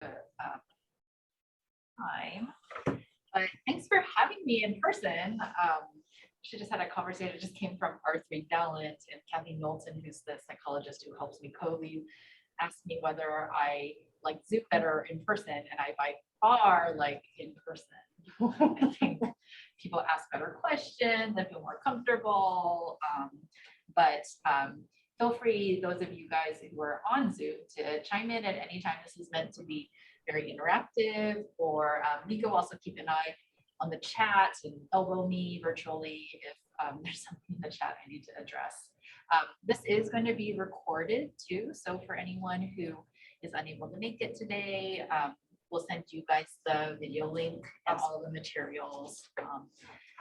time. But thanks for having me in person. She just had a conversation. It just came from R3 Gallant and Kathy Knowlton, who's the psychologist who helps me co-lead, asked me whether I like Zoom better in person, and I by far like in person. I think people ask better questions and feel more comfortable. But feel free, those of you guys who are on Zoom, to chime in at any time. This is meant to be very interactive, or you can also keep an eye on the chat and elbow me virtually if there's something in the chat I need to address. This is going to be recorded too, so for anyone who is unable to make it today, we'll send you guys the video link and all the materials,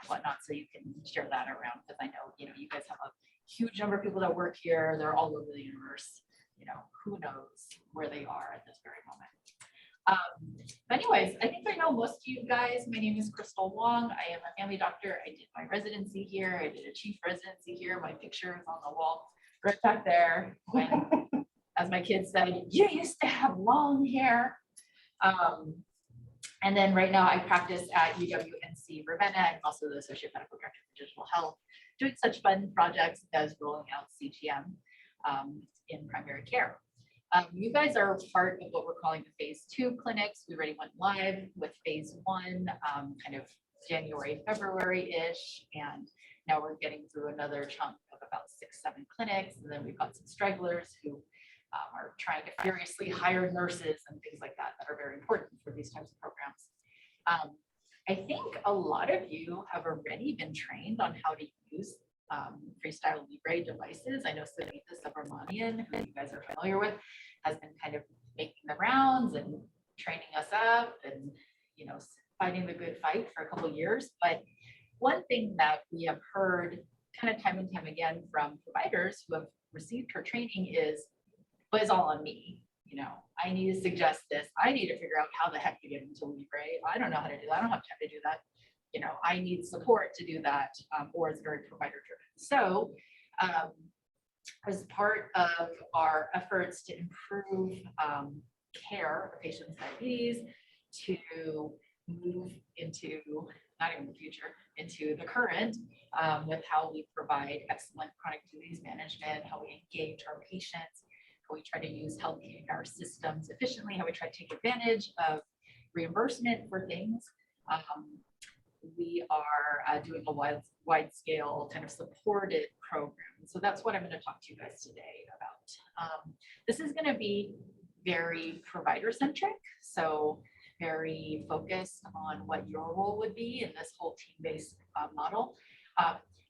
whatnot, so you can share that around, because I know you guys have a huge number of people that work here. They're all over the universe. Who knows where they are at this very moment. But anyways, I think I know most of you guys. My name is Crystal Wong. I am a family doctor. I did my residency here. I did a chief residency here. My picture is on the wall right back there. When, as my kids said, you used to have long hair. And then right now I practice at UWMPC Ravenna. I'm also the Associate Medical Director for Digital Health, doing such fun projects as rolling out CGM in primary care. You guys are part of what we're calling the phase 2 clinics. We already went live with phase 1, kind of January, February-ish, and now we're getting through another chunk of about 6-7 clinics, and then we've got some stragglers who are trying to furiously hire nurses and things like that that are very important for these types of programs. I think a lot of you have already been trained on how to use Freestyle Libre devices. I know Sangeeta Subramanian, who you guys are familiar with, has been kind of making the rounds and training us up and fighting the good fight for a couple of years. But one thing that we have heard kind of time and time again from providers who have received her training is, but it's all on me. I need to suggest this. I need to figure out how the heck to get into Libre. I don't know how to do that. I don't have time to do that. I need support to do that, or it's very provider driven. So as part of our efforts to improve care of patients with diabetes, to move into, not even the future, into the current, with how we provide excellent chronic disease management, how we engage our patients, how we try to use healthcare systems efficiently, how we try to take advantage of reimbursement for things. We are doing a wide scale kind of supported program. So that's what I'm going to talk to you guys today about. This is going to be very provider centric, so very focused on what your role would be in this whole team-based model.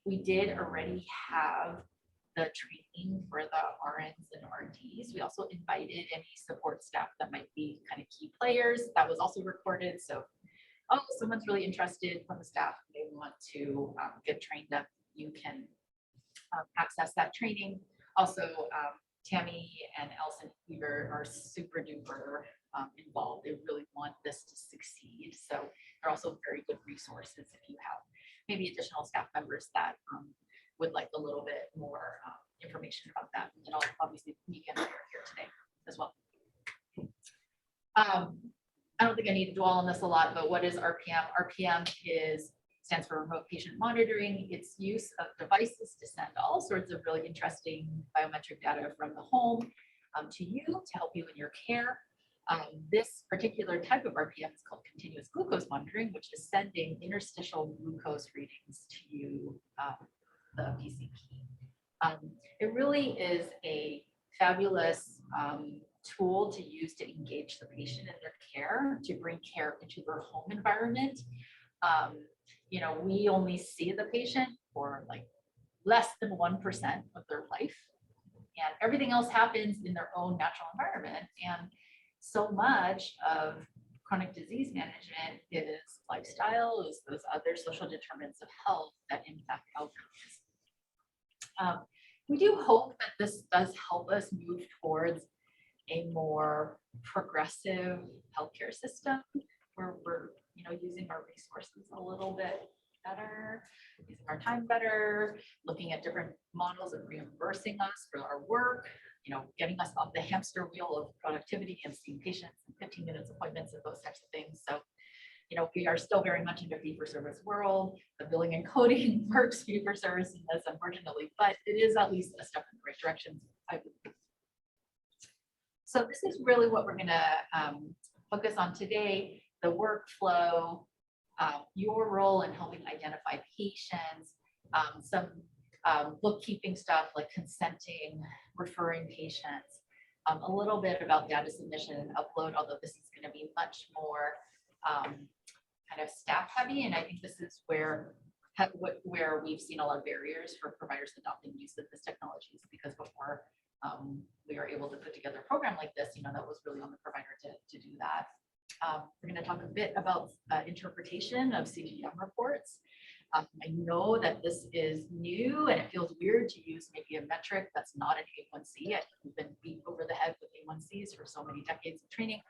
We did already have the training for the RNs and RDs. We also invited any support staff that might be kind of key players. That was also recorded. So someone's really interested from the staff, they want to get trained up, you can access that training. Also, Tammy and Elson Weaver are super duper involved. They really want this to succeed. So they're also very good resources if you have maybe additional staff members that would like a little bit more information about that. And I'll obviously Megan here today as well. I don't think I need to dwell on this a lot, but what is RPM? RPM stands for remote patient monitoring. It's use of devices to send all sorts of really interesting biometric data from the home to you to help you in your care. This particular type of RPM is called continuous glucose monitoring, which is sending interstitial glucose readings to you, the PCP. It really is a fabulous tool to use to engage the patient in their care, to bring care into their home environment. We only see the patient for like less than 1% of their life, and everything else happens in their own natural environment. And so much of chronic disease management is lifestyle, is those other social determinants of health that impact outcomes. We do hope that this does help us move towards a more progressive healthcare system where we're using our resources a little bit better, using our time better, looking at different models of reimbursing us for our work, getting us off the hamster wheel of productivity and seeing patients and 15 minutes appointments and those types of things. So, we are still very much in the fee-for-service world. The billing and coding works fee-for-service in this, unfortunately, but it is at least a step in the right direction, I believe. So this is really what we're going to focus on today: the workflow, your role in helping identify patients, some bookkeeping stuff like consenting, referring patients, a little bit about data submission and upload, although this is going to be much more kind of staff heavy. And I think this is where we've seen a lot of barriers for providers adopting use of this technology, because before we are able to put together a program like this, that was really on the provider to do that. We're going to talk a bit about interpretation of CGM reports. I know that this is new and it feels weird to use maybe a metric that's not an A1C. I think we've been beat over the head with A1Cs for so many decades of training,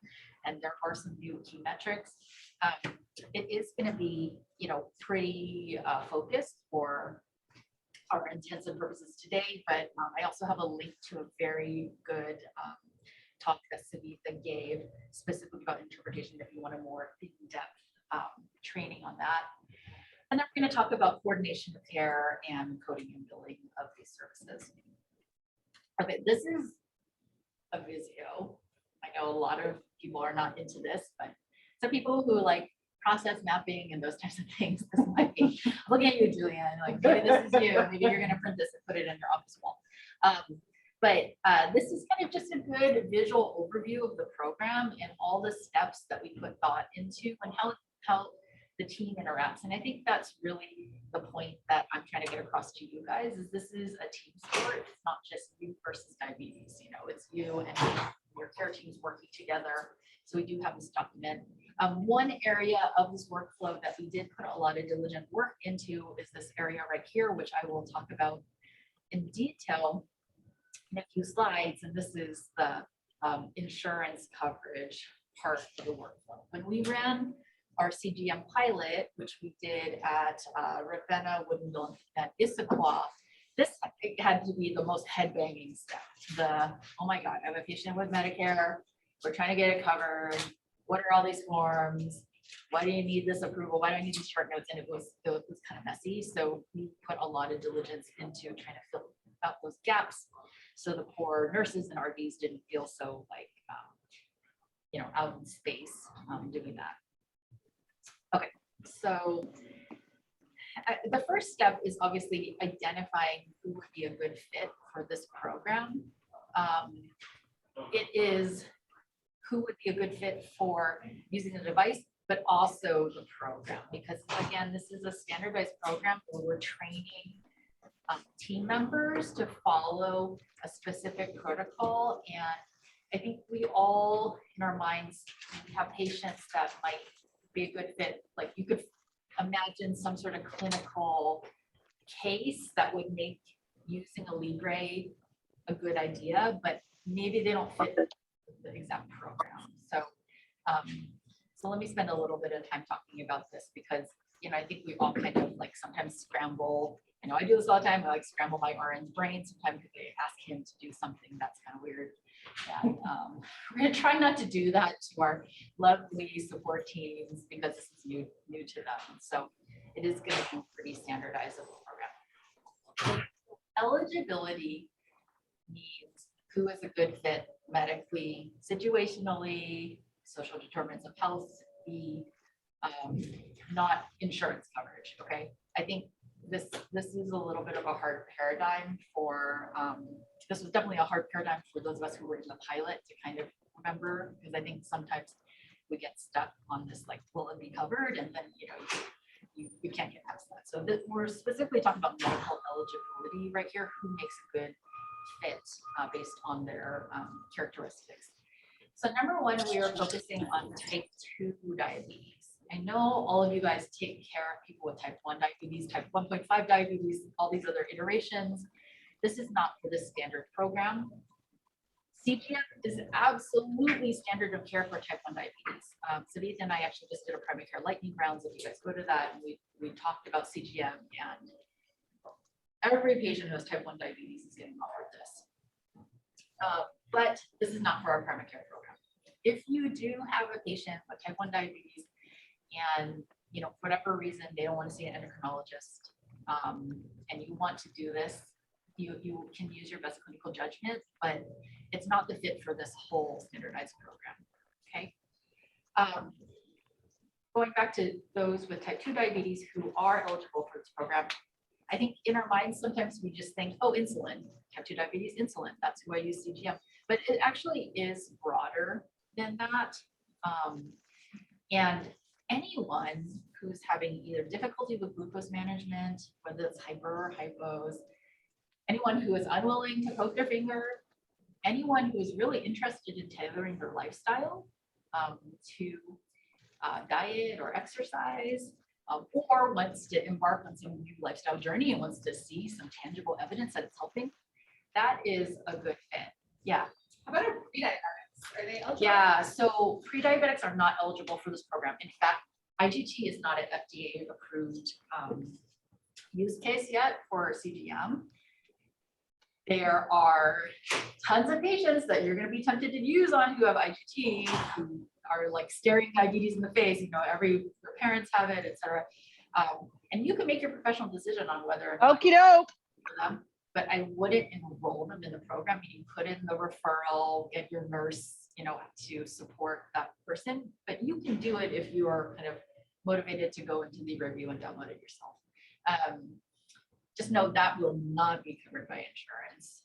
and there are some new key metrics. It is going to be, pretty focused for our intents and purposes today, but I also have a link to a very good talk that Savitha gave specifically about interpretation if you want a more in-depth training on that. And then we're going to talk about coordination of care and coding and billing of these services. Okay, this is a Visio. I know a lot of people are not into this, but some people who like process mapping and those types of things, this might be. Looking at you, Julianne, like maybe this is you. Maybe you're going to print this and put it in your office wall. But this is kind of just a good visual overview of the program and all the steps that we put thought into and how the team interacts. And I think that's really the point that I'm trying to get across to you guys, is this is a team sport. It's not just you versus diabetes, it's you and your care teams working together. So we do have this document. One area of this workflow that we did put a lot of diligent work into is this area right here, which I will talk about in detail in a few slides. And this is the insurance coverage part of the workflow. When we ran our CGM pilot, which we did at Ravenna, Woodinville, and Issaquah, this had to be the most headbanging step. Oh my God, I have a patient with Medicare. We're trying to get it covered. What are all these forms? Why do you need this approval? Why do I need these chart notes? And it was kind of messy. So we put a lot of diligence into trying to fill out those gaps, so the poor nurses and RDs didn't feel so like, out in space doing that. Okay, so the first step is obviously identifying who would be a good fit for this program. It is who would be a good fit for using the device, but also the program, because again, this is a standardized program where we're training team members to follow a specific protocol. And I think we all, in our minds, have patients that might be a good fit. Like you could imagine some sort of clinical case that would make using a Libre a good idea, but maybe they don't fit the exact program. So, so let me spend a little bit of time talking about this, because I think we all kind of like sometimes scramble. I do this all the time. I like scramble my RN's brain sometimes because they ask him to do something that's kind of weird. And we're going to try not to do that to our lovely support teams, because this is new to them. So it is going to be pretty standardized of the program. Eligibility means who is a good fit medically, situationally, social determinants of health, not insurance coverage. Okay, I think this is a little bit of a hard paradigm for, this was definitely a hard paradigm for those of us who were in the pilot to kind of remember, because I think sometimes we get stuck on this, like, will it be covered? And then, you can't get past that. So we're specifically talking about medical eligibility right here, who makes a good fit based on their characteristics. So number one, we are focusing on type 2 diabetes. I know all of you guys take care of people with type 1 diabetes, type 1.5 diabetes, all these other iterations. This is not for the standard program. CGM is absolutely standard of care for type 1 diabetes. Savitha and I actually just did a primary care lightning rounds. If you guys go to that, and we talked about CGM, and every patient who has type 1 diabetes is getting offered this. But this is not for our primary care program. If you do have a patient with type 1 diabetes and, you know, for whatever reason, they don't want to see an endocrinologist, and you want to do this, you can use your best clinical judgment, but it's not the fit for this whole standardized program, okay? Going back to those with type 2 diabetes who are eligible for this program, I think in our minds, sometimes we just think, oh, insulin, type 2 diabetes, insulin, that's who I use CGM. But it actually is broader than that. And anyone who's having either difficulty with glucose management, whether it's hyper or hypos, anyone who is unwilling to poke their finger, anyone who is really interested in tailoring their lifestyle to diet or exercise, or wants to embark on some new lifestyle journey and wants to see some tangible evidence that it's helping, that is a good fit. Yeah. How about pre-diabetics? Are they eligible? Yeah, so pre-diabetics are not eligible for this program. In fact, IGT is not an FDA approved use case yet for CGM. There are tons of patients that you're going to be tempted to use on who have IGT, who are like staring diabetes in the face, you know, their parents have it, etc. And you can make your professional decision on whether or not Okie doke. for them, but I wouldn't enroll them in the program, meaning put in the referral, get your nurse, you know, to support that person. But you can do it if you are kind of motivated to go into the review and download it yourself. Just know that will not be covered by insurance.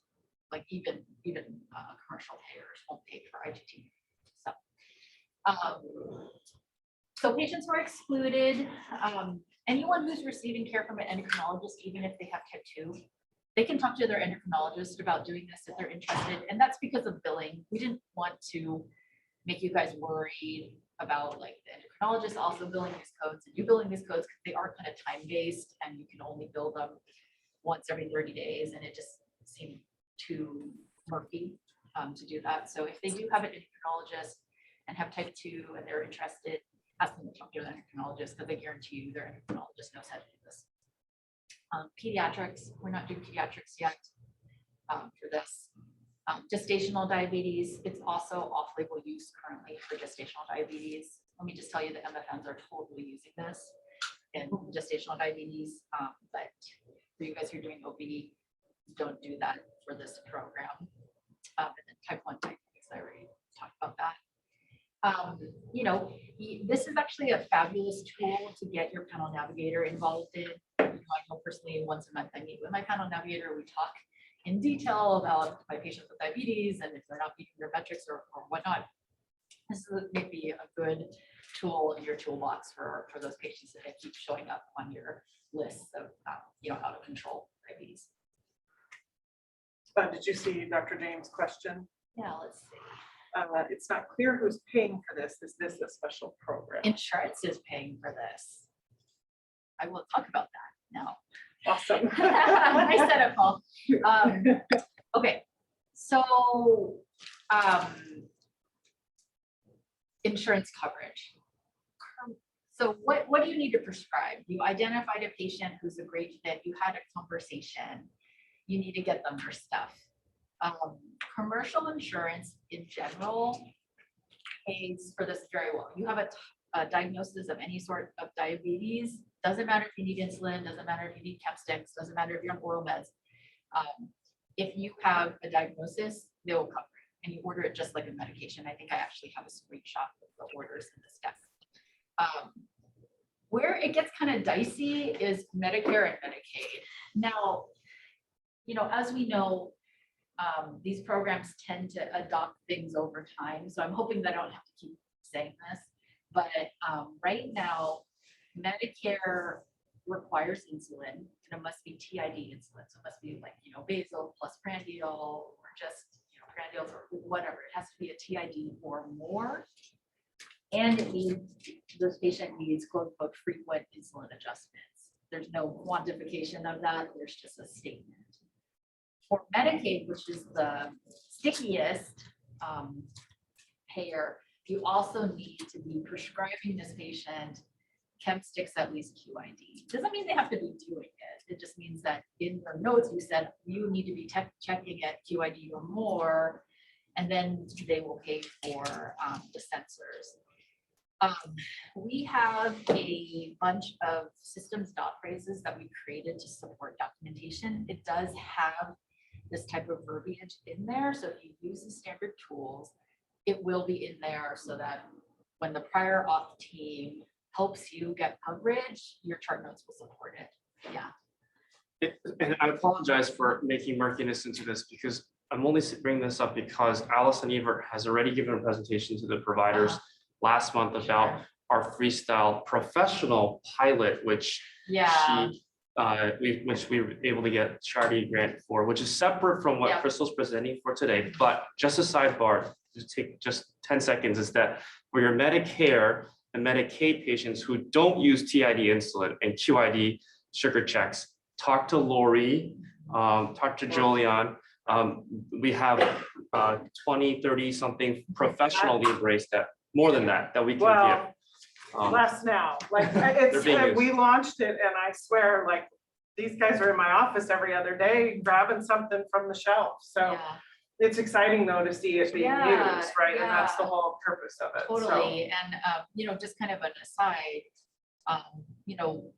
Like even commercial payers won't pay for IGT. So patients were excluded. Anyone who's receiving care from an endocrinologist, even if they have type 2, they can talk to their endocrinologist about doing this if they're interested. And that's because of billing. We didn't want to make you guys worried about like the endocrinologist also billing these codes and you billing these codes, because they are kind of time-based and you can only bill them once every 30 days. And it just seemed too murky to do that. So if they do have an endocrinologist and have type 2 and they're interested, ask them to talk to their endocrinologist, because I guarantee you their endocrinologist knows how to do this. Pediatrics, we're not doing pediatrics yet for this. Gestational diabetes, it's also off-label use currently for gestational diabetes. Let me just tell you the MFNs are totally using this in gestational diabetes, but for you guys who are doing OB, don't do that for this program. And then type 1 diabetes, I already talked about that. You know, this is actually a fabulous tool to get your panel navigator involved in. I know personally, once a month I meet with my panel navigator. We talk in detail about my patients with diabetes and if they're not meeting their metrics or whatnot. This may be a good tool in your toolbox for those patients that keep showing up on your list of you know, out of control diabetes. Did you see Dr. James' question? Yeah, let's see. It's not clear who's paying for this. Is this a special program? Insurance is paying for this. I will talk about that now. Awesome. I said it, Paul. Okay, so insurance coverage. So what do you need to prescribe? You identified a patient who's a great fit. You had a conversation. You need to get them their stuff. Commercial insurance in general pays for this very well. You have a diagnosis of any sort of diabetes, doesn't matter if you need insulin, doesn't matter if you need cap sticks, doesn't matter if you're on oral meds. If you have a diagnosis, they will cover it, and you order it just like a medication. I think I actually have a screenshot of the orders in this deck. Where it gets kind of dicey is Medicare and Medicaid. Now, you know, as we know, these programs tend to adopt things over time. So I'm hoping that I don't have to keep saying this, but right now, Medicare requires insulin, and it must be TID insulin. So it must be like, you know, basal plus prandial, or just, you know, prandials or whatever. It has to be a TID or more. And it needs, this patient needs quote unquote frequent insulin adjustments. There's no quantification of that. There's just a statement. For Medicaid, which is the stickiest payer, you also need to be prescribing this patient chem sticks at least QID. Doesn't mean they have to be doing it. It just means that in your notes, you said you need to be checking at QID or more, and then they will pay for the sensors. We have a bunch of systems dot phrases that we created to support documentation. It does have this type of verbiage in there. So if you use the standard tools, it will be in there so that when the prior auth team helps you get coverage, your chart notes will support it. Yeah. And I apologize for making murkiness into this because I'm only bringing this up because Allison Evert has already given a presentation to the providers last month about our freestyle professional pilot, which which we were able to get Charity grant for, which is separate from what Crystal's presenting for today. But just a sidebar, to take just 10 seconds, is that for your Medicare and Medicaid patients who don't use TID insulin and QID sugar checks, talk to Lori, talk to Jolian. We have 20, 30 something professionally embraced that, more than that we can give. Less now, like we launched it and I swear, like these guys are in my office every other day grabbing something from the shelf. So it's exciting though to see it being used, right? And that's the whole purpose of it. Totally. And, you know, just kind of an aside, you know,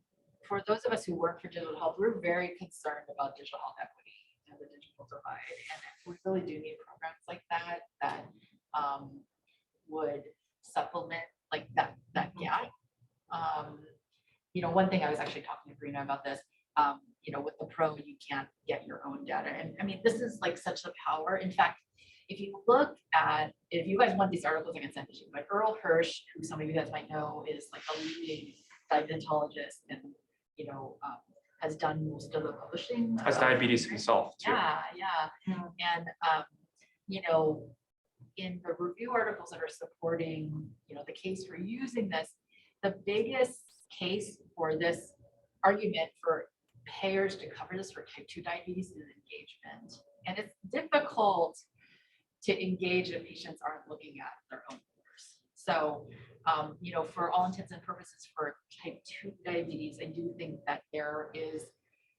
for those of us who work for digital health, we're very concerned about digital health equity and the digital divide. And we really do need programs like that would supplement like that gap. You know, one thing I was actually talking to Brina about this, you know, with the pro, you can't get your own data. And I mean, this is like such a power. In fact, if you look at, if you guys want these articles, I can send it to you, but Earl Hirsch, who some of you guys might know, is like a leading diabetologist and, you know, has done most of the publishing. As diabetes himself too. And, you know, in the review articles that are supporting, you know, the case for using this, the biggest case for this argument for payers to cover this for type 2 diabetes is engagement. And it's difficult to engage if patients aren't looking at their own numbers. So, you know, for all intents and purposes for type 2 diabetes, I do think that there is,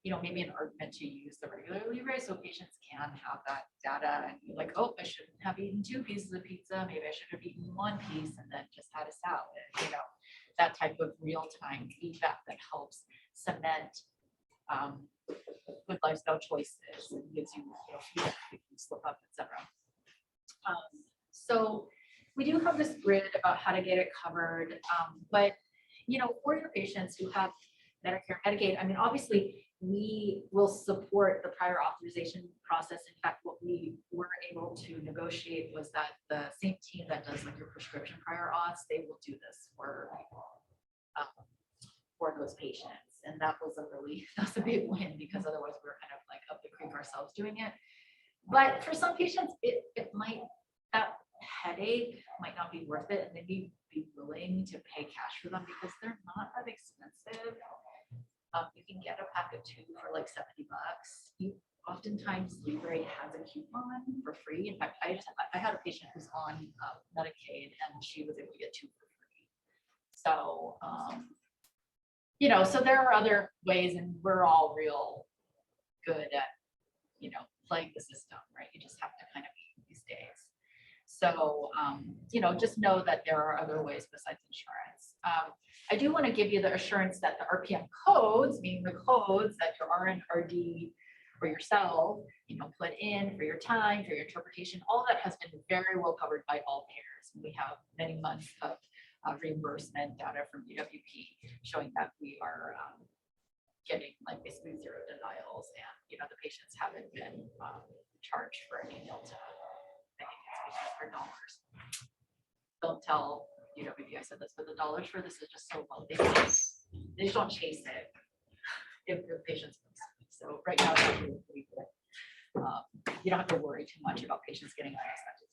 you know, maybe an argument to use the regular Libre so patients can have that data and be like, oh, I shouldn't have eaten 2 pieces of pizza. Maybe I should have eaten 1 piece and then just had a salad, you know, that type of real-time feedback that helps cement good lifestyle choices and gives you, you know, feedback if you slip up, etc. So we do have this grid about how to get it covered, but, you know, for your patients who have Medicare, Medicaid, I mean, obviously, we will support the prior authorization process. In fact, what we were able to negotiate was that the same team that does like your prescription prior auths, they will do this for those patients. And that was a big win because otherwise we were kind of like up the creek ourselves doing it. But for some patients, that headache might not be worth it, and they'd be willing to pay cash for them because they're not that expensive. You can get a pack of 2 for like $70. Oftentimes Libre has a coupon for free. In fact, I had a patient who's on Medicaid and she was able to get 2 for free. So, you know, so there are other ways, and we're all real good at, you know, playing the system, right? You just have to kind of eat these days. So, you know, just know that there are other ways besides insurance. I do want to give you the assurance that the RPM codes, meaning the codes that your RN, RD, or yourself, you know, put in for your time, for your interpretation, all that has been very well covered by all payers. We have many months of reimbursement data from UWP showing that we are getting like basically 0 denials, and, you know, the patients haven't been charged for any delta. I think it's because they're dollars. Don't tell UWP I said this, but the dollars for this is just so low. They just don't chase it if the patients. So right now, it's actually pretty good. You don't have to worry too much about patients getting unexpected.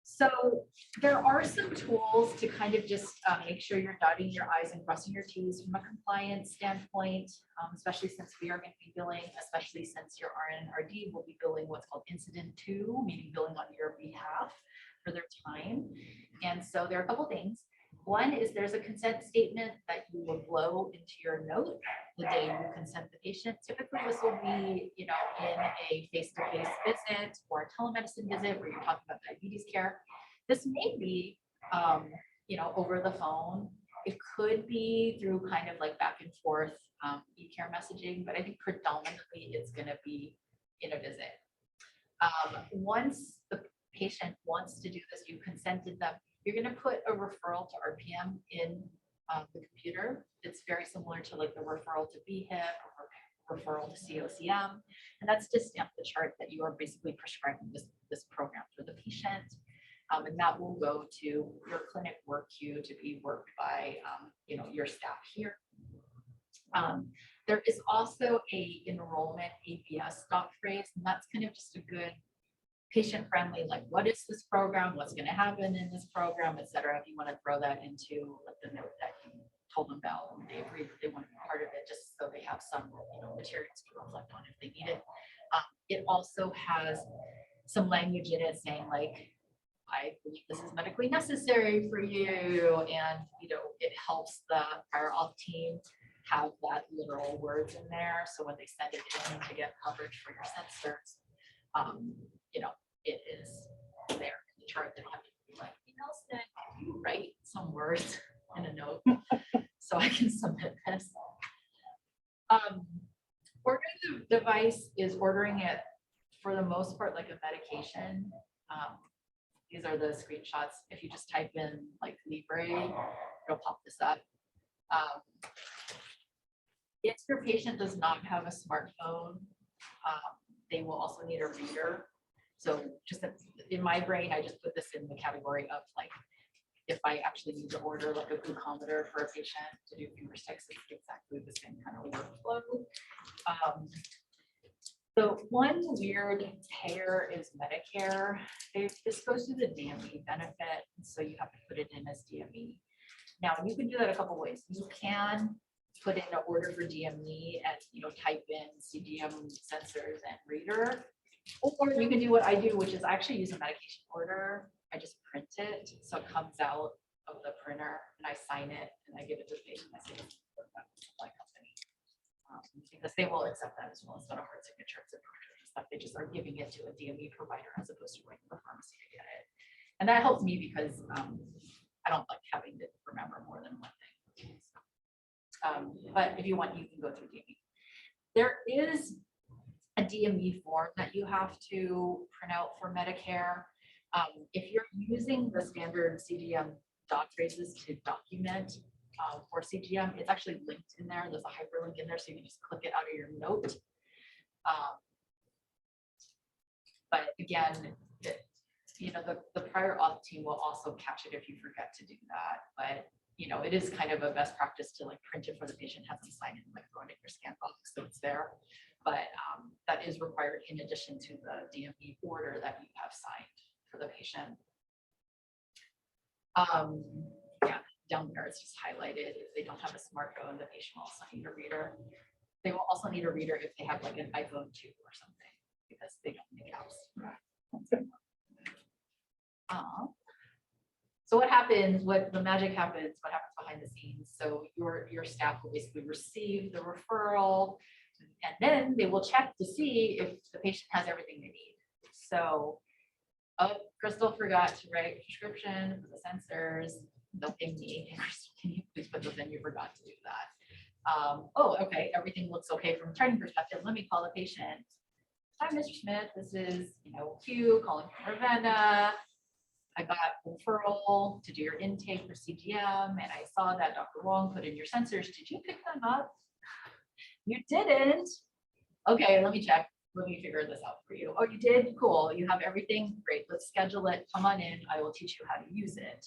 So there are some tools to kind of just make sure you're dotting your I's and crossing your T's from a compliance standpoint, especially since we are going to be billing, especially since your RN and RD will be billing what's called incident 2, meaning billing on your behalf for their time. And so there are a couple things. One is there's a consent statement that you will blow into your note the day you consent the patient. Typically, this will be, in a face-to-face visit or a telemedicine visit where you're talking about diabetes care. This may be, over the phone. It could be through kind of like back and forth e-care messaging, but I think predominantly it's going to be in a visit. Once the patient wants to do this, you consented them, you're going to put a referral to RPM in the computer. It's very similar to like the referral to BHIP or referral to COCM. And that's to stamp the chart that you are basically prescribing this program for the patient. And that will go to your clinic work queue to be worked by your staff here. There is also a enrollment ABS doc phrase, and that's kind of just a good patient-friendly, like what is this program, what's going to happen in this program, et cetera. If you want to throw that into like the note that you told them about, and they agreed that they want to be part of it, just so they have some materials to reflect on if they need it. It also has some language in it saying like, I believe this is medically necessary for you, and it helps the prior auth team have that literal words in there. So when they send it in to get coverage for your sensors, it is there in the chart. They don't have to be like, Nelson, can you write some words in a note so I can submit this? Ordering the device is ordering it for the most part like a medication. These are the screenshots. If you just type in like Libre, it'll pop this up. If your patient does not have a smartphone, they will also need a reader. So just in my brain, I just put this in the category of like, if I actually need to order like a glucometer for a patient to do finger sticks, it's exactly the same kind of workflow. So one weird payer is Medicare. This goes to the DME benefit, so you have to put it in as DME. Now you can do that a couple ways. You can put in an order for DME and type in CGM sensors and reader, or you can do what I do, which is I actually use a medication order. I just print it, so it comes out of the printer, and I sign it, and I give it to the patient. I say, my company, because they will accept that as well. It's not a hard signature. It's a stuff. They just are giving it to a DME provider as opposed to going to the pharmacy to get it, and that helps me because I don't like having to remember more than one thing. But if you want, you can go through DME. There is a DME form that you have to print out for Medicare. If you're using the standard CGM doc phrases to document for CGM, it's actually linked in there. There's a hyperlink in there, so you can just click it out of your note. But again, the prior auth team will also catch it if you forget to do that. But it is kind of a best practice to like print it for the patient, have them sign it, and like throw it in your scan box so it's there. But that is required in addition to the DME order that you have signed for the patient. Yeah, down there it's just highlighted. If they don't have a smartphone, the patient will also need a reader. They will also need a reader if they have like an iPhone 2 or something, because they don't make apps. So what happens, what the magic happens, what happens behind the scenes? So your staff will basically receive the referral, and then they will check to see if the patient has everything they need. So, oh, Crystal forgot to write a prescription for the sensors. They'll ping me. Can you please put those in? You forgot to do that. Oh, okay. Everything looks okay from a training perspective. Let me call the patient. Hi, Mr. Smith. This is Q calling from Ravenna. I got a referral to do your intake for CGM, and I saw that Dr. Wong put in your sensors. Did you pick them up? You didn't. Okay, let me check. Let me figure this out for you. Oh, you did? Cool. You have everything? Great. Let's schedule it. Come on in. I will teach you how to use it.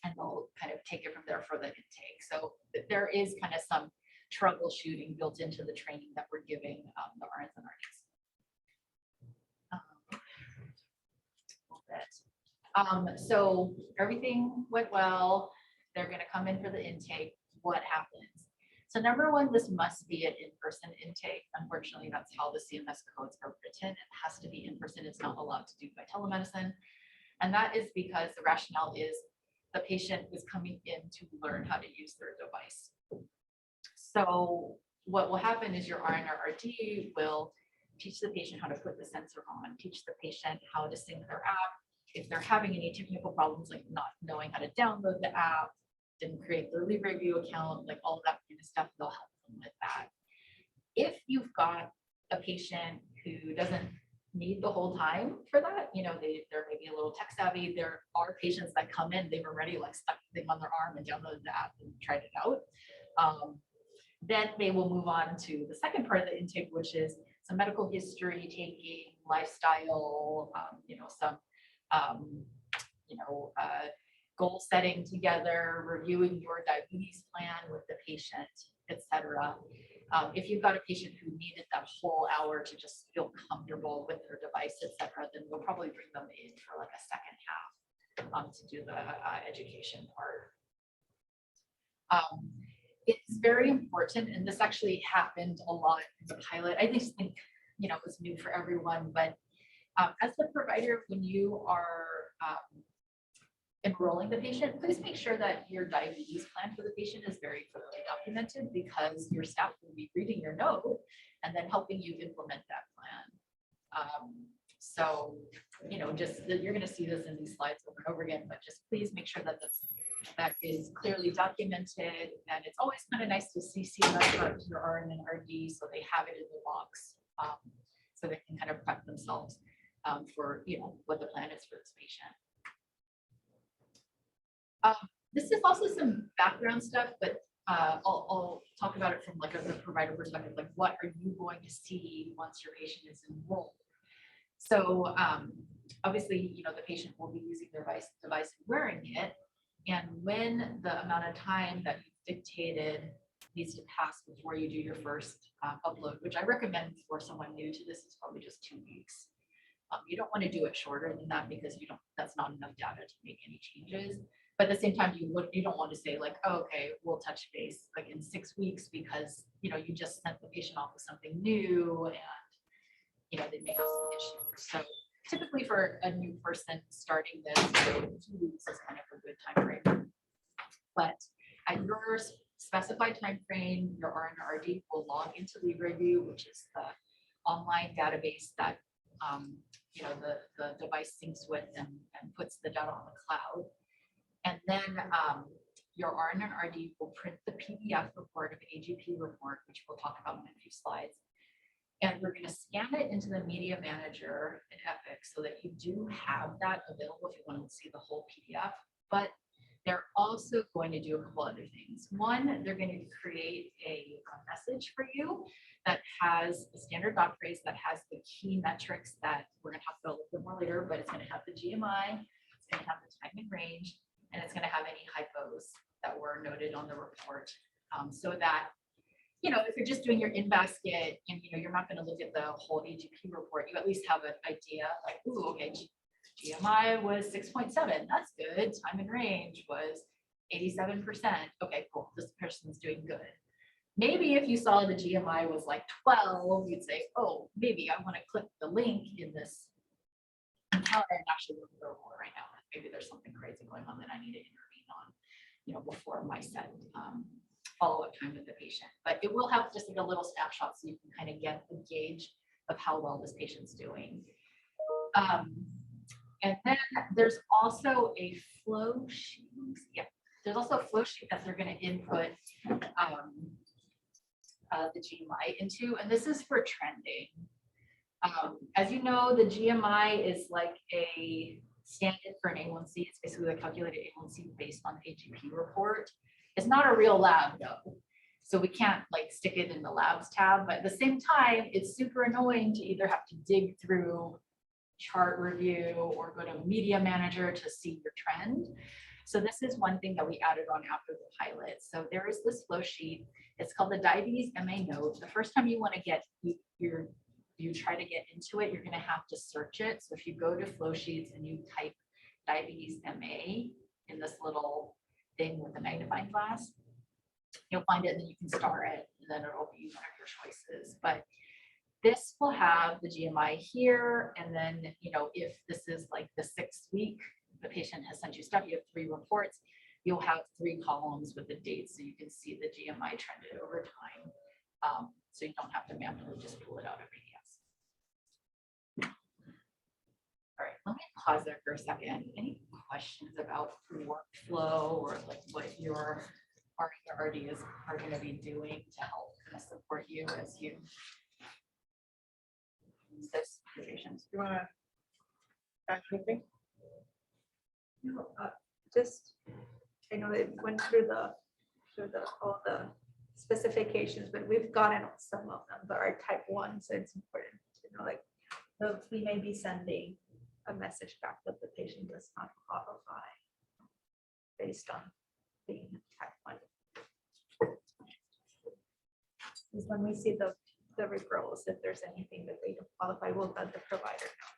And they'll kind of take it from there for the intake. So there is kind of some troubleshooting built into the training that we're giving the RNs and RNs. So everything went well. They're going to come in for the intake. What happens? So number one, this must be an in-person intake. Unfortunately, that's how the CMS codes are written. It has to be in person. It's not allowed to do by telemedicine. And that is because the rationale is the patient is coming in to learn how to use their device. So what will happen is your RN or RD will teach the patient how to put the sensor on, teach the patient how to sync their app. If they're having any technical problems, like not knowing how to download the app, didn't create their LibreView account, like all of that kind of stuff, they'll help them with that. If you've got a patient who doesn't need the whole time for that, you know, they're maybe a little tech savvy. There are patients that come in, they've already like stuck the thing on their arm and downloaded the app and tried it out. Then they will move on to the second part of the intake, which is some medical history taking, lifestyle, you know, some, goal setting together, reviewing your diabetes plan with the patient, etc. If you've got a patient who needed that whole hour to just feel comfortable with their device, etc., then we'll probably bring them in for like a second half to do the education part. It's very important, and this actually happened a lot in the pilot. I just think, you know, it was new for everyone, but as the provider, when you are enrolling the patient, please make sure that your diabetes plan for the patient is very clearly documented, because your staff will be reading your note and then helping you implement that plan. So, you know, just you're going to see this in these slides over and over again, but just please make sure that that is clearly documented. And it's always kind of nice to CC them to your RN and RD so they have it in the box, so they can kind of prep themselves for, you know, what the plan is for this patient. This is also some background stuff, but I'll talk about it from like a provider perspective, like what are you going to see once your patient is enrolled? So obviously, you know, the patient will be using their device and wearing it. And when the amount of time that you've dictated needs to pass before you do your first upload, which I recommend for someone new to this, is probably just 2 weeks. You don't want to do it shorter than that, because that's not enough data to make any changes. But at the same time, you don't want to say like, oh, okay, we'll touch base like in 6 weeks, because, you know, you just sent the patient off with something new and, you know, they may have some issues. So typically for a new person starting this, 2 weeks is kind of a good time frame. But at your specified time frame, your RN or RD will log into LibreView, which is the online database that you know, the device syncs with and puts the data on the cloud. And then your RN and RD will print the PDF report of an AGP report, which we'll talk about in a few slides. And we're going to scan it into the media manager in Epic so that you do have that available if you want to see the whole PDF. But they're also going to do a couple other things. One, they're going to create a message for you that has a standard doc phrase that has the key metrics that we're going to talk about a little bit more later, but it's going to have the GMI, it's going to have the time and range, and it's going to have any hypos that were noted on the report, so that, you know, if you're just doing your in-basket and, you know, you're not going to look at the whole AGP report, you at least have an idea like, ooh, okay, GMI was 6.7, that's good. Time and range was 87%. Okay, cool, this person's doing good. Maybe if you saw the GMI was like 12, you'd say, oh, maybe I want to click the link in this encounter and actually look at the report right now. Maybe there's something crazy going on that I need to intervene on, you know, before my set follow-up time with the patient. But it will have just like a little snapshot so you can kind of get the gauge of how well this patient's doing. And then there's also a flow sheet. Yeah, there's also a flow sheet that they're going to input the GMI into, and this is for trending. As you know, the GMI is like a standard for an A1C. It's basically a calculated A1C based on the AGP report. It's not a real lab though, so we can't like stick it in the labs tab, but at the same time, it's super annoying to either have to dig through chart review or go to media manager to see your trend. So this is one thing that we added on after the pilot. So there is this flow sheet. It's called the Diabetes MA note. The first time you want to get you try to get into it, you're going to have to search it. So if you go to flow sheets and you type Diabetes MA in this little thing with the magnifying glass, you'll find it and then you can star it, and then it'll be one of your choices. But this will have the GMI here, and then, you know, if this is like the 6th week, the patient has sent you stuff, you have 3 reports, you'll have 3 columns with the dates, so you can see the GMI trended over time. So you don't have to manually just pull it out of ADS. All right, let me pause there for a second. Any questions about workflow or like what your RDs are going to be doing to help kind of support you as you use this patients? You wanna add anything? No, just, I know it went through all the specifications, but we've gotten some of them that are type 1, so it's important to know, like, we may be sending a message back that the patient does not qualify based on being type 1. Because when we see the referrals, if there's anything that they don't qualify, we'll let the provider know.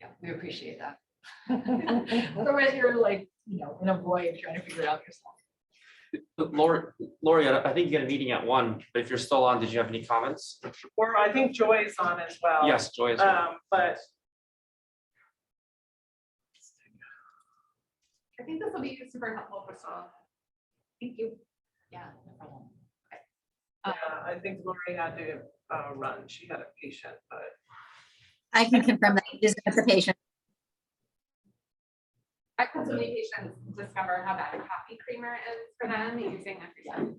Yeah, we appreciate that. Otherwise, you're like, you know, in a void trying to figure it out yourself. Lori, I think you got a meeting at 1, but if you're still on, did you have any comments? Or I think Joy's on as well. Yes, Joy is on. But I think this will be super helpful for all. Thank you. Yeah, no problem. Okay. yeah, I think Lori had to run. She had a patient, but I can confirm that using with the patient. I had so many patients discover how bad coffee creamer is for them using Nutrition.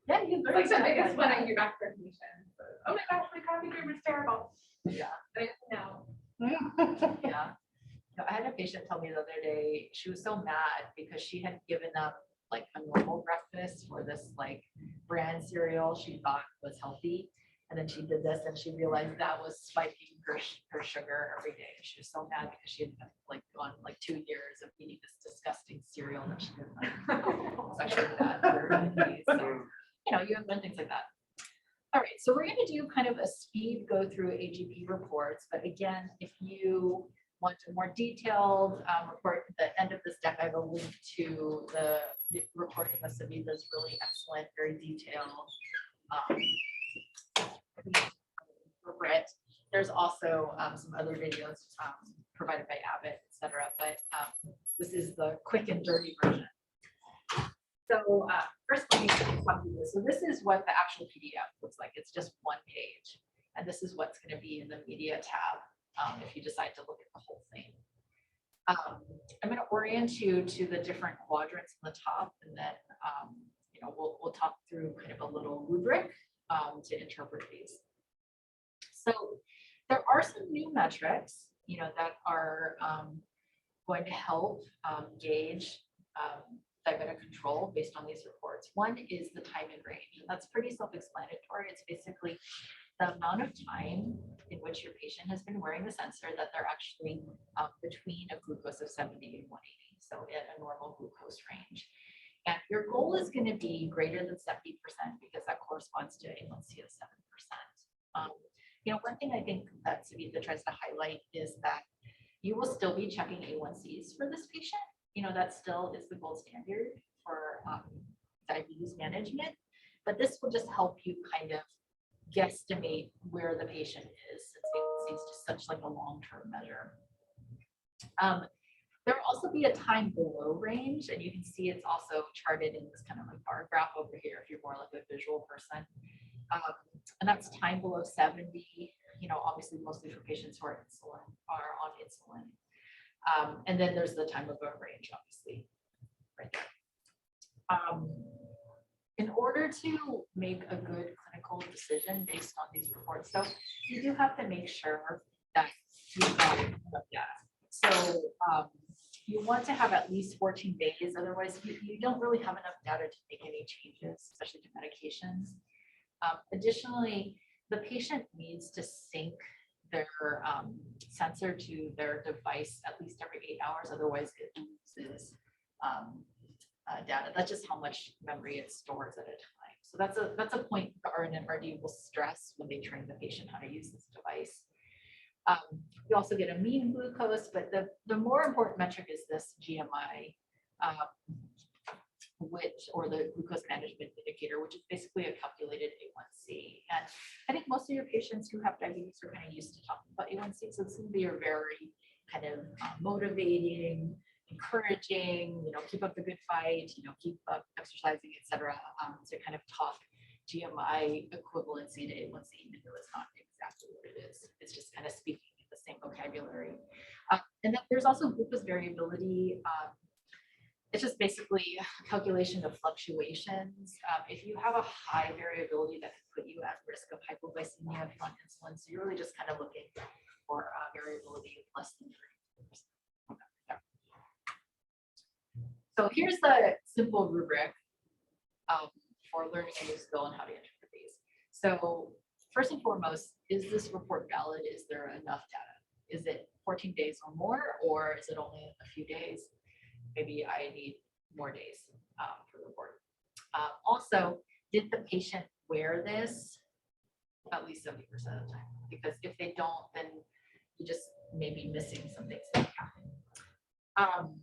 Yeah, you It's like the biggest one I hear back from patients. Oh my gosh, my coffee creamer is terrible. Yeah. I know. Yeah. No, I had a patient tell me the other day, she was so mad because she had given up like a normal breakfast for this like brand cereal she thought was healthy. And then she did this and she realized that was spiking her sugar every day. She was so mad because she had like gone like 2 years of eating this disgusting cereal that she didn't like. It's actually bad for her kidneys. So, you know, you have done things like that. All right, so we're going to do kind of a speed go through AGP reports. But again, if you want a more detailed report, at the end of this deck, I have a link to the reporting of Savita's really excellent, very detailed. For Brit. There's also some other videos provided by Abbott, etc. But this is the quick and dirty version. So first, let me talk through this. So this is what the actual PDF looks like. It's just 1 page, and this is what's going to be in the media tab if you decide to look at the whole thing. I'm going to orient you to the different quadrants on the top, and then you know we'll talk through kind of a little rubric to interpret these. So there are some new metrics, you know, that are going to help gauge diabetic control based on these reports. One is the time in range, and that's pretty self-explanatory. It's basically the amount of time in which your patient has been wearing the sensor that they're actually between a glucose of 70 and 180, so in a normal glucose range. And your goal is going to be greater than 70% because that corresponds to A1C of 7%. You know, one thing I think that Savita tries to highlight is that you will still be checking A1Cs for this patient. You know, that still is the gold standard for diabetes management, but this will just help you kind of guesstimate where the patient is since A1C is just such like a long-term measure. There will also be a time below range, and you can see it's also charted in this kind of like bar graph over here if you're more like a visual person. And that's time below 70, you know, obviously mostly for patients who are on insulin. And then there's the time above range, obviously, right there. In order to make a good clinical decision based on these reports, so you do have to make sure that you've got enough data. So you want to have at least 14 days, otherwise you don't really have enough data to make any changes, especially to medications. Additionally, the patient needs to sync their sensor to their device at least every 8 hours, otherwise it loses data. That's just how much memory it stores at a time. So that's a point the RN/RD will stress when they train the patient how to use this device. You also get a mean glucose, but the more important metric is this GMI, or the glucose management indicator, which is basically a calculated A1C. And I think most of your patients who have diabetes are kind of used to talking about A1C, so this will be a very kind of motivating, encouraging, keep up the good fight, keep up exercising, etc. To kind of talk GMI equivalency to A1C, even though it's not exactly what it is. It's just kind of speaking the same vocabulary. And then there's also glucose variability. It's just basically a calculation of fluctuations. If you have a high variability, that could put you at risk of hypoglycemia if you're on insulin. So you're really just kind of looking for variability of less than 30%. So here's the simple rubric for learning a new skill and how to interpret these. So first and foremost, is this report valid? Is there enough data? Is it 14 days or more, or is it only a few days? Maybe I need more days for the report. Also, did the patient wear this at least 70% of the time? Because if they don't, then you just may be missing some things that happen.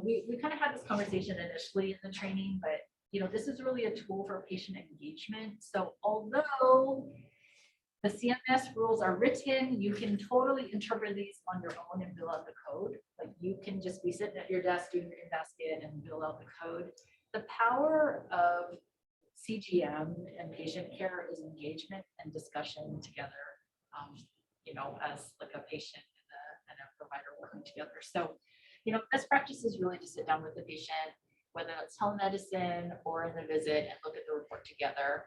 We kind of had this conversation initially in the training, but this is really a tool for patient engagement. So although the CMS rules are written, you can totally interpret these on your own and fill out the code. Like you can just be sitting at your desk doing your in-basket and fill out the code. The power of CGM and patient care is engagement and discussion together, as like a patient and a provider working together. So, best practice is really to sit down with the patient, whether it's telemedicine or in the visit, and look at the report together.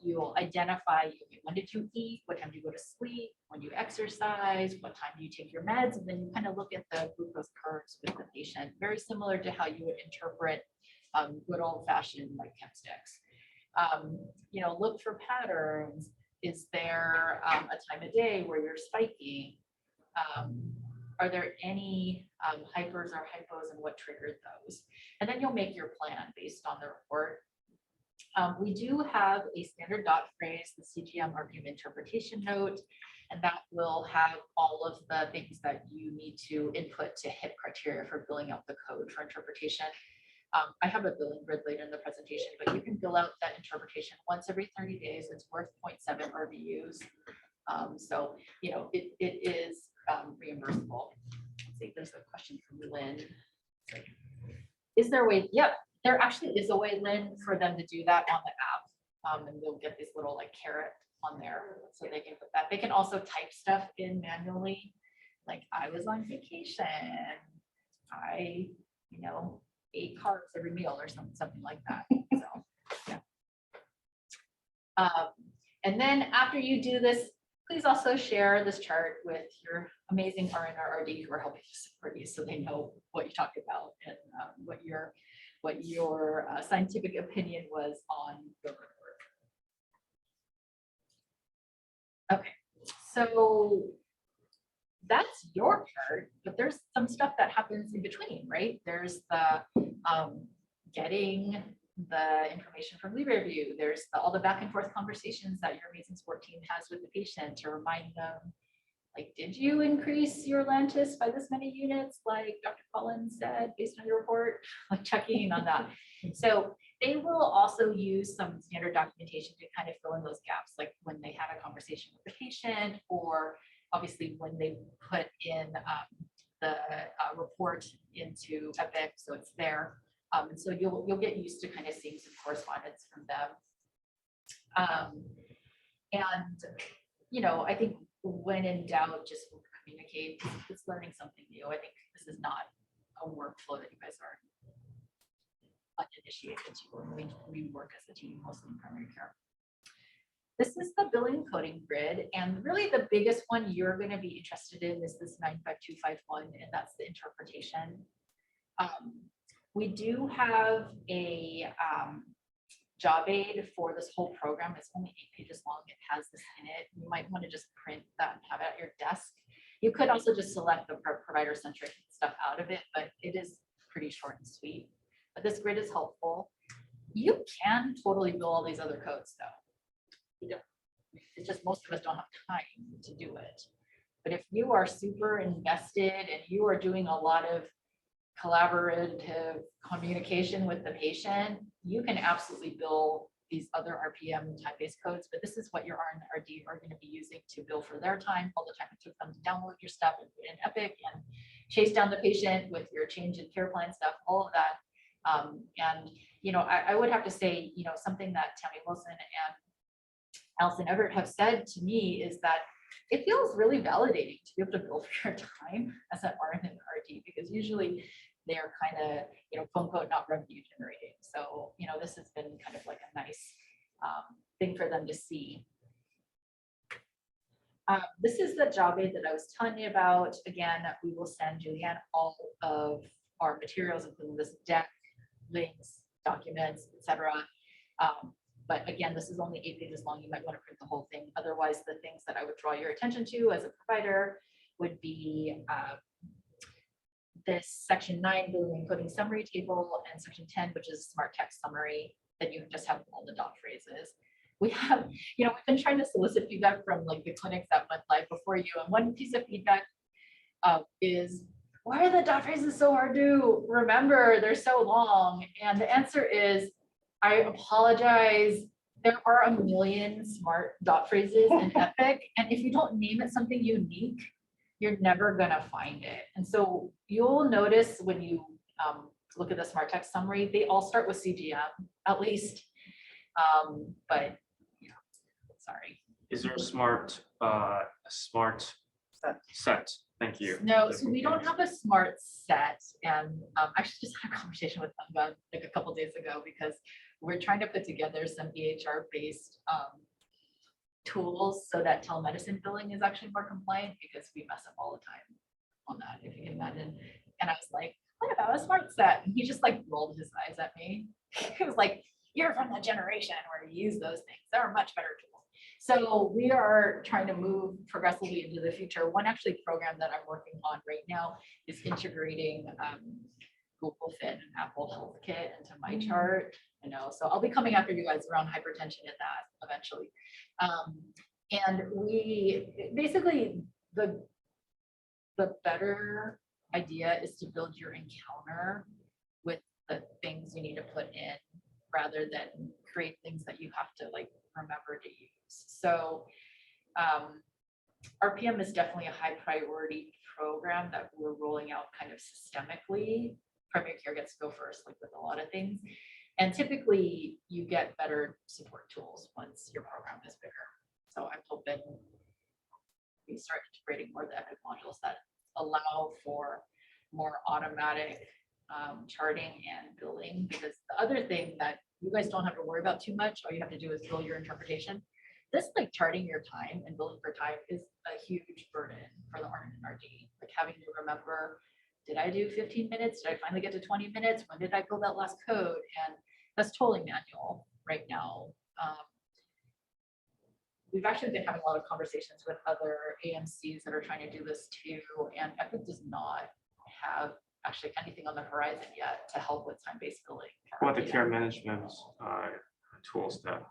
You'll identify when did you eat, what time do you go to sleep, when you exercise, what time do you take your meds, and then you kind of look at the glucose curves with the patient, very similar to how you would interpret good old-fashioned like chem sticks. Look for patterns. Is there a time of day where you're spiking? Are there any hypers or hypos, and what triggered those? And then you'll make your plan based on the report. We do have a standard dot phrase, the CGM argument interpretation note, and that will have all of the things that you need to input to hit criteria for filling out the code for interpretation. I have a billing grid later in the presentation, but you can fill out that interpretation once every 30 days. It's worth 0.7 RVUs. So, it is reimbursable. Let's see, there's a question from Lynn. Is there a way? Yep, there actually is a way, Lynn, for them to do that on the app. And they'll get this little like caret on there so they can put that. They can also type stuff in manually. Like I was on vacation. I, ate carbs every meal or something like that. So, yeah. And then after you do this, please also share this chart with your amazing RN or RD who are helping to support you, so they know what you talked about and what your scientific opinion was on the report. Okay, so that's your part, but there's some stuff that happens in between, right? There's the getting the information from leave review. There's all the back and forth conversations that your amazing sport team has with the patient to remind them, like, did you increase your Lantus by this many units, like Dr. Collins said, based on your report, like checking in on that. So they will also use some standard documentation to kind of fill in those gaps, like when they had a conversation with the patient, or obviously when they put in the report into Epic, so it's there. And so you'll get used to kind of seeing some correspondence from them. And I think when in doubt, just communicate. It's learning something new. I think this is not a workflow that you guys are uninitiated to. We work as a team mostly in primary care. This is the billing coding grid, and really the biggest one you're going to be interested in is this 95251, and that's the interpretation. We do have a job aid for this whole program. It's only 8 pages long. It has this in it. You might want to just print that and have it at your desk. You could also just select the provider-centric stuff out of it, but it is pretty short and sweet. But this grid is helpful. You can totally bill all these other codes though. It's just most of us don't have time to do it. But if you are super invested and you are doing a lot of collaborative communication with the patient, you can absolutely bill these other RPM time-based codes, but this is what your RN and RD are going to be using to bill for their time, all the time it took them to download your stuff in Epic and chase down the patient with your change in care plan stuff, all of that. And, you know, I would have to say, you know, something that Tammy Wilson and Allison Everett have said to me is that it feels really validating to be able to bill for your time as an RN and RD, because usually they're kind of, you know, quote unquote, not revenue generating. So, you know, this has been kind of like a nice thing for them to see. This is the job aid that I was telling you about. Again, we will send Julianne all of our materials, including this deck, links, documents, etc. But again, this is only 8 pages long. You might want to print the whole thing. Otherwise, the things that I would draw your attention to as a provider would be this section 9 billing and coding summary table, and section 10, which is smart text summary, that you just have all the dot phrases. We have, you know, we've been trying to solicit feedback from like the clinics that went live before you. And one piece of feedback is, why are the dot phrases so hard to remember? They're so long. And the answer is, I apologize. There are a million smart dot phrases in Epic. And if you don't name it something unique, you're never gonna find it. And so you'll notice when you look at the smart text summary, they all start with CGM at least. But yeah, sorry. Is there a smart set? Thank you. No, so we don't have a smart set. And I actually just had a conversation with them about like a couple days ago, because we're trying to put together some EHR based tools so that telemedicine billing is actually more compliant, because we mess up all the time on that, if you can imagine. And I was like, what about a smart set? And he just like rolled his eyes at me. He was like, you're from the generation where you use those things. There are much better tools. So we are trying to move progressively into the future. One actually program that I'm working on right now is integrating Google Fit and Apple Health Kit into my chart. I know, so I'll be coming after you guys around hypertension and that eventually. And we basically, the better idea is to build your encounter with the things you need to put in, rather than create things that you have to like remember to use. So RPM is definitely a high priority program that we're rolling out kind of systemically. Primary care gets to go first, like with a lot of things. And typically you get better support tools once your program is bigger. So I'm hoping we start integrating more of the Epic modules that allow for more automatic charting and billing, because the other thing that you guys don't have to worry about too much, all you have to do is bill your interpretation. This like charting your time and billing for time is a huge burden for the RN and RD. Like having to remember, did I do 15 minutes? Did I finally get to 20 minutes? When did I bill that last code? And that's totally manual right now. We've actually been having a lot of conversations with other AMCs that are trying to do this too. And Epic does not have actually anything on the horizon yet to help with time-based billing. What the care management tools that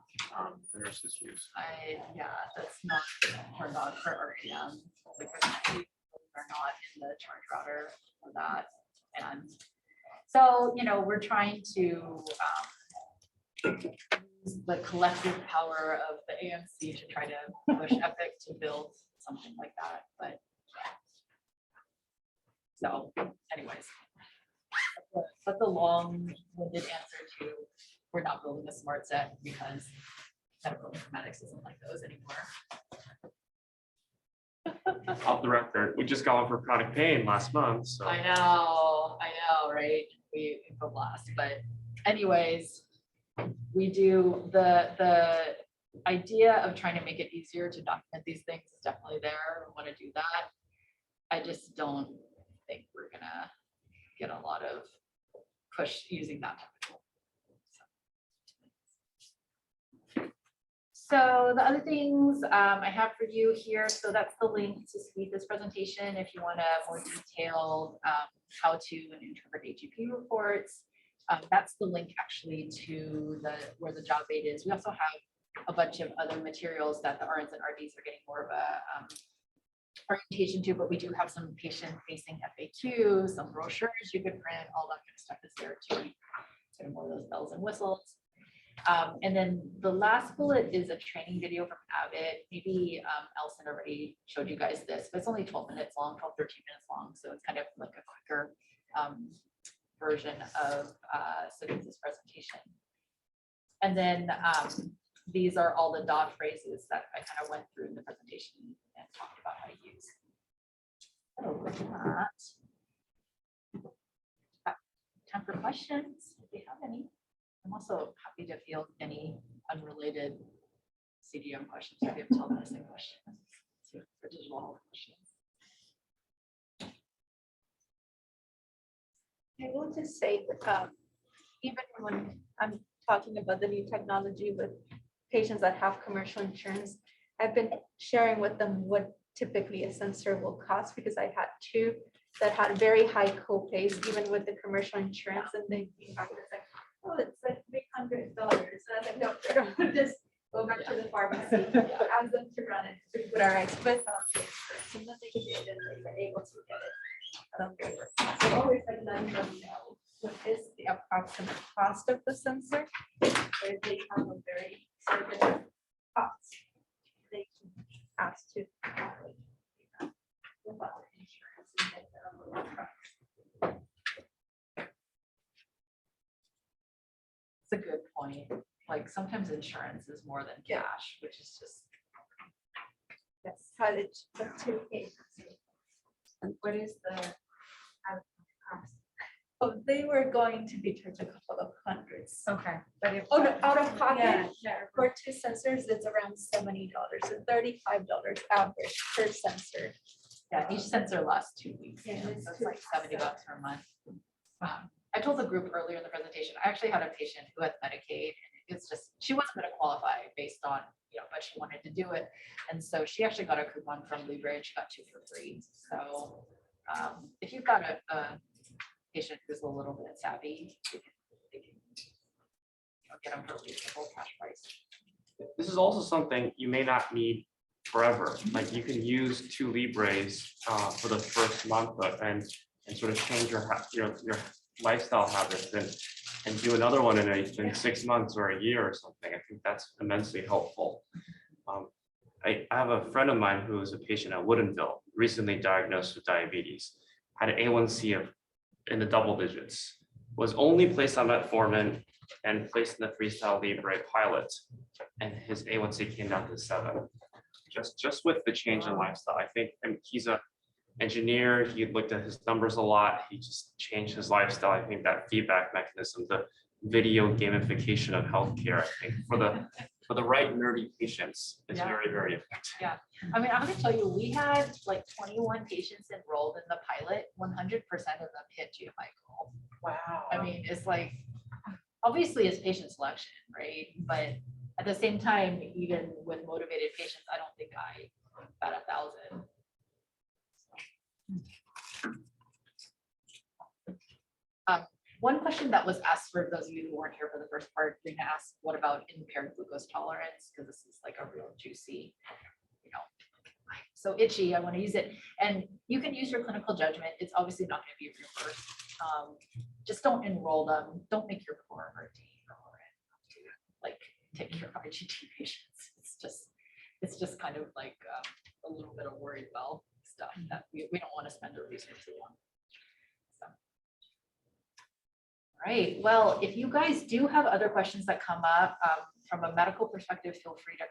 nurses use? Yeah, that's not turned on for RPM. Like are not in the charge router for that. And so, you know, we're trying to use the collective power of the AMC to try to push Epic to build something like that. But so anyways, but the long-winded answer to we're not building a smart set because medical informatics isn't like those anymore. Off the record, we just got one for chronic pain last month. So I know, right? We go blast, but anyways, we do the idea of trying to make it easier to document these things is definitely there. We want to do that. I just don't think we're gonna get a lot of push using that type of tool. So the other things I have for you here, so that's the link to see this presentation if you want a more detailed how to and interpret AGP reports. That's the link actually to where the job aid is. We also have a bunch of other materials that the RNs and RDs are getting more of a orientation to, but we do have some patient-facing FAQs, some brochures you could print, all that kind of stuff is there too. So more of those bells and whistles. And then the last bullet is a training video from Abbott. Maybe Elson already showed you guys this, but it's only 12 minutes long, 12, 13 minutes long. So it's kind of like a quicker version of Sudan's presentation. And then these are all the dot phrases that I kind of went through in the presentation and talked about how to use. So with that, time for questions, if you have any. I'm also happy to field any unrelated CGM questions if you have telemedicine questions, for digital health questions. I will just say that even when I'm talking about the new technology with patients that have commercial insurance, I've been sharing with them what typically a sensor will cost, because I had two that had very high co-pays even with the commercial insurance, and they came back and said, oh, it's like $300. And I was like, no, just go back to the pharmacy, ask them to run it through GoodRx with and then they did, and they were able to get it. So always like letting them know what is the approximate cost of the sensor. Where they have a very certain cost, they can ask to with other insurance and get their own price. It's a good point. Like sometimes insurance is more than cash, which is just. Yes, cottage for 2 cases. And what is the cost? Oh, they were going to be charged a couple of hundreds. Okay, but if. Oh, no, out of pocket Yeah. for 2 sensors, it's around $70, so $35 average per sensor. Yeah, each sensor lasts 2 weeks. Yeah, So it's it's two like $70 per month. I told the group earlier in the presentation, I actually had a patient who had Medicaid, and it's just, she wasn't going to qualify based on, but she wanted to do it. And so she actually got a coupon from Libre and she got 2 for free. So if you've got a patient who's a little bit savvy, they can get them for a reasonable cash price. This is also something you may not need forever. Like you can use 2 Libres for the first month and sort of change your lifestyle habits and do another one in 6 months or a year or something. I think that's immensely helpful. I have a friend of mine who is a patient at Woodinville, recently diagnosed with diabetes, had an A1C in the double digits, was only placed on metformin and placed in the Freestyle Libre pilot, and his A1C came down to 7. Just with the change in lifestyle, I think, and he's a engineer, he looked at his numbers a lot, he just changed his lifestyle. I think that feedback mechanism, the video gamification of healthcare, I think for the right nerdy patients is very, very effective. Yeah, I mean, I'm gonna tell you, we had like 21 patients enrolled in the pilot, 100% of them hit GMI goal. Wow. I mean, it's like, obviously it's patient selection, right? But at the same time, even with motivated patients, I don't think I got 1,000. One question that was asked for those of you who weren't here for the first part, Rena asked, what about impaired glucose tolerance? Because this is like a real juicy, so itchy, I want to use it. And you can use your clinical judgment. It's obviously not going to be reimbursed. Just don't enroll them. Don't make your core RT like take care of IgT patients. It's just kind of like a little bit of worried well stuff that we don't want to spend our resources on. So. All right, well, if you guys do have other questions that come up from a medical perspective, feel free to